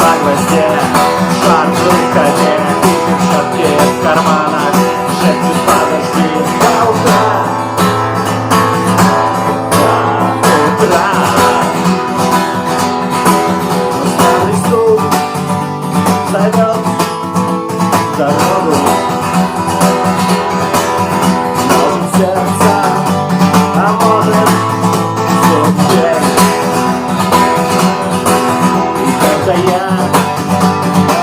На гвозде, шар в рукаве, и перчатки в карманах. Шепчет, подожди до утра, до утра. Старый стул зовет дорогу, может сердца, а может судьбе. Когда я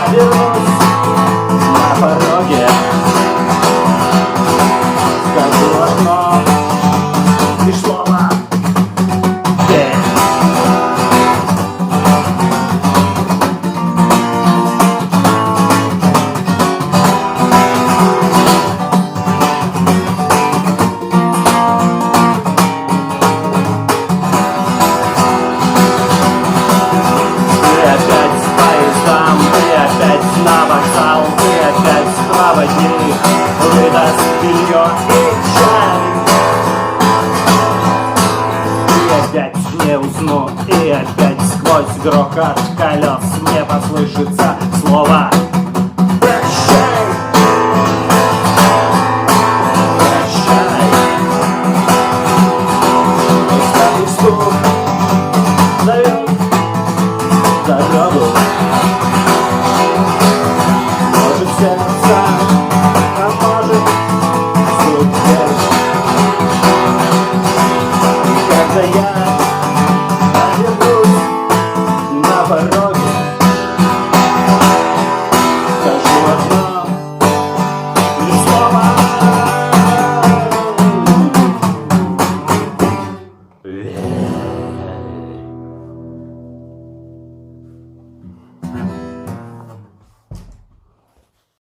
обернусь на пороге, скажу одно лишь слово «ты». На вокзал, ты опять проводник, выдаст белье и чай. И опять не усну, и опять сквозь грохот колес мне послышится слово «Прощай». Прощай. Старый стук зовет дорогу. Сердца, а может судьбе. Когда я